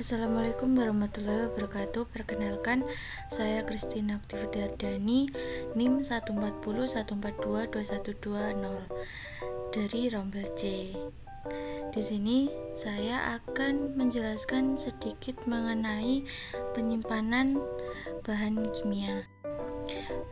Assalamualaikum warahmatullahi wabarakatuh. Perkenalkan, saya Christina Aktivitardani, NIM 140142220 dari Rombel C. Di sini saya akan menjelaskan sedikit mengenai penyimpanan bahan kimia.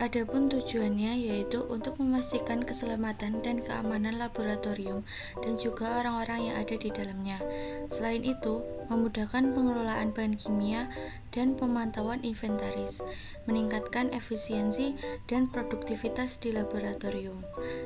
Adapun tujuannya yaitu untuk memastikan keselamatan dan keamanan laboratorium dan juga orang-orang yang ada di dalamnya. Selain itu, memudahkan pengelolaan bahan kimia dan pemantauan inventaris, meningkatkan efisiensi dan produktivitas di laboratorium,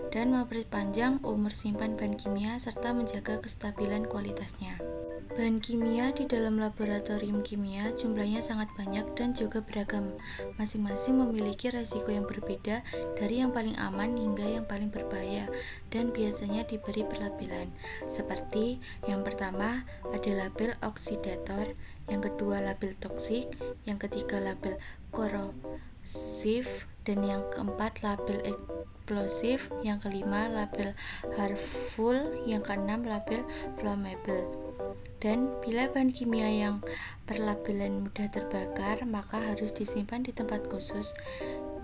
dan memperpanjang umur simpan bahan kimia serta menjaga kestabilan kualitasnya. Bahan kimia di dalam laboratorium kimia jumlahnya sangat banyak dan juga beragam. Masing-masing memiliki resiko yang berbeda dari yang paling aman hingga yang paling berbahaya dan biasanya diberi perlabelan. Seperti yang pertama ada label oksidator, yang kedua label toksik, yang ketiga label korosif, dan yang keempat label eksplosif, yang kelima label harmful, yang keenam label flammable. Dan bila bahan kimia yang perlabelan mudah terbakar, maka harus disimpan di tempat khusus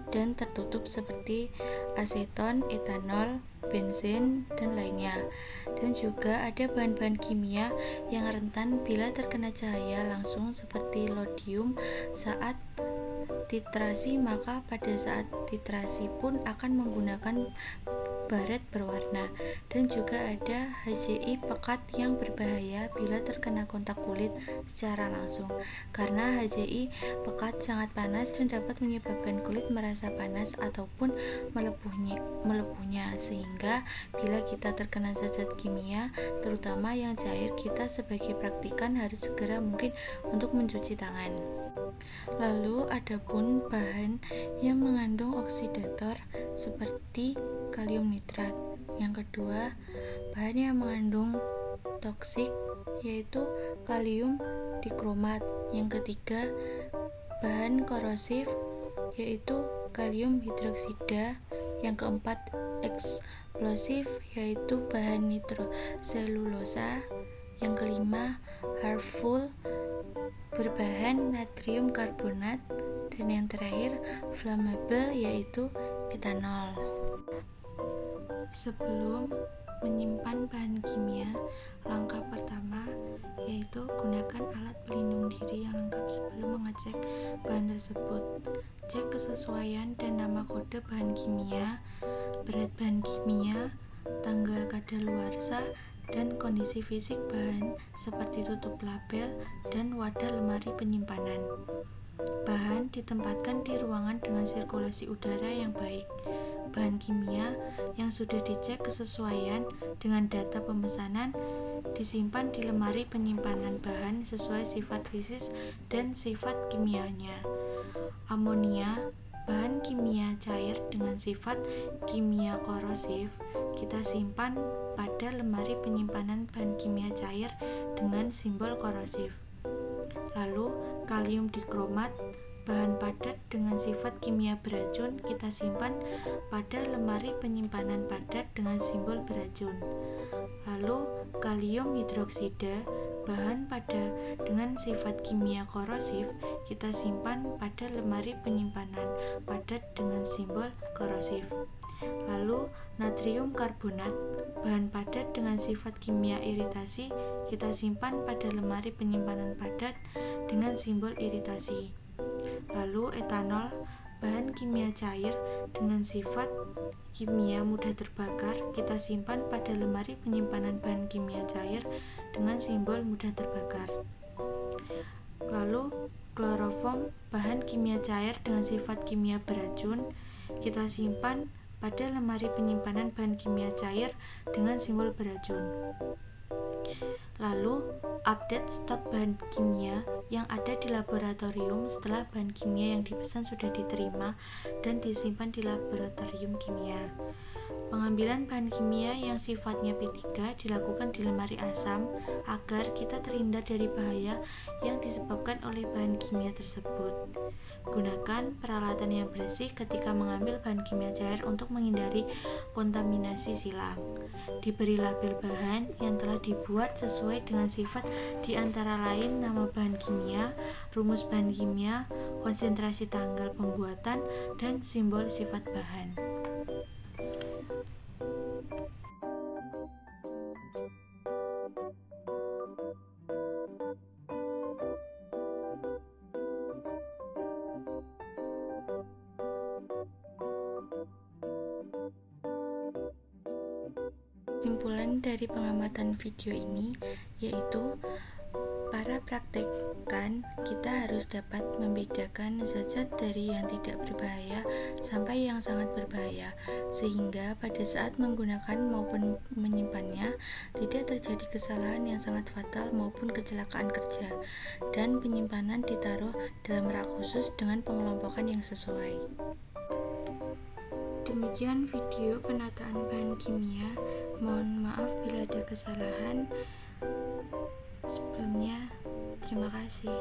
dan tertutup seperti aseton, etanol, bensin, dan lainnya. Dan juga ada bahan-bahan kimia yang rentan bila terkena cahaya langsung seperti lodium saat titrasi, maka pada saat titrasi pun akan menggunakan baret berwarna. Dan juga ada HCI pekat yang berbahaya bila terkena kontak kulit secara langsung, karena HCI pekat sangat panas dan dapat menyebabkan kulit merasa panas ataupun melepuhnya, sehingga bila kita terkena zat-zat kimia terutama yang cair, kita sebagai praktikan harus segera mungkin untuk mencuci tangan. Lalu adapun bahan yang mengandung oksidator seperti kalium nitrat. Yang kedua, bahan yang mengandung toksik yaitu kalium dikromat. Yang ketiga, bahan korosif yaitu kalium hidroksida. Yang keempat, eksplosif yaitu bahan nitroselulosa. Yang kelima, harmful berbahan natrium karbonat, dan yang terakhir flammable yaitu etanol. Sebelum menyimpan bahan kimia, langkah pertama yaitu gunakan alat pelindung diri yang lengkap sebelum mengecek bahan tersebut. Cek kesesuaian dan nama kode bahan kimia, berat bahan kimia, tanggal kadaluarsa, dan kondisi fisik bahan seperti tutup label dan wadah lemari penyimpanan. Bahan ditempatkan di ruangan dengan sirkulasi udara yang baik. Bahan kimia yang sudah dicek kesesuaian dengan data pemesanan disimpan di lemari penyimpanan bahan sesuai sifat fisis dan sifat kimianya. Amonia, bahan kimia cair dengan sifat kimia korosif, kita simpan pada lemari penyimpanan bahan kimia cair dengan simbol korosif. Lalu, kalium dikromat, bahan padat dengan sifat kimia beracun, kita simpan pada lemari penyimpanan padat dengan simbol beracun. Lalu, kalium hidroksida, bahan padat dengan sifat kimia korosif, kita simpan pada lemari penyimpanan padat dengan simbol korosif. Lalu, natrium karbonat, bahan padat dengan sifat kimia iritasi, kita simpan pada lemari penyimpanan padat dengan simbol iritasi. Lalu, etanol, bahan kimia cair dengan sifat kimia mudah terbakar, kita simpan pada lemari penyimpanan bahan kimia cair dengan simbol mudah terbakar. Lalu, kloroform, bahan kimia cair dengan sifat kimia beracun, kita simpan pada lemari penyimpanan bahan kimia cair dengan simbol beracun. Lalu, update stok bahan kimia yang ada di laboratorium setelah bahan kimia yang dipesan sudah diterima dan disimpan di laboratorium kimia. Pengambilan bahan kimia yang sifatnya P3 dilakukan di lemari asam agar kita terhindar dari bahaya yang disebabkan oleh bahan kimia tersebut. Gunakan peralatan yang bersih ketika mengambil bahan kimia cair untuk menghindari kontaminasi silang. Diberi label bahan yang telah dibuat sesuai dengan sifat di antara lain nama bahan kimia, rumus bahan kimia, konsentrasi tanggal pembuatan, dan simbol sifat bahan. Kesimpulan dari pengamatan video ini yaitu para praktekkan kita harus dapat membedakan zat-zat dari yang tidak berbahaya sampai yang sangat berbahaya, sehingga pada saat menggunakan maupun menyimpannya tidak terjadi kesalahan yang sangat fatal maupun kecelakaan kerja, dan penyimpanan ditaruh dalam rak khusus dengan pengelompokan yang sesuai. Demikian video penataan bahan kimia. Mohon maaf bila ada kesalahan. Sebelumnya, terima kasih.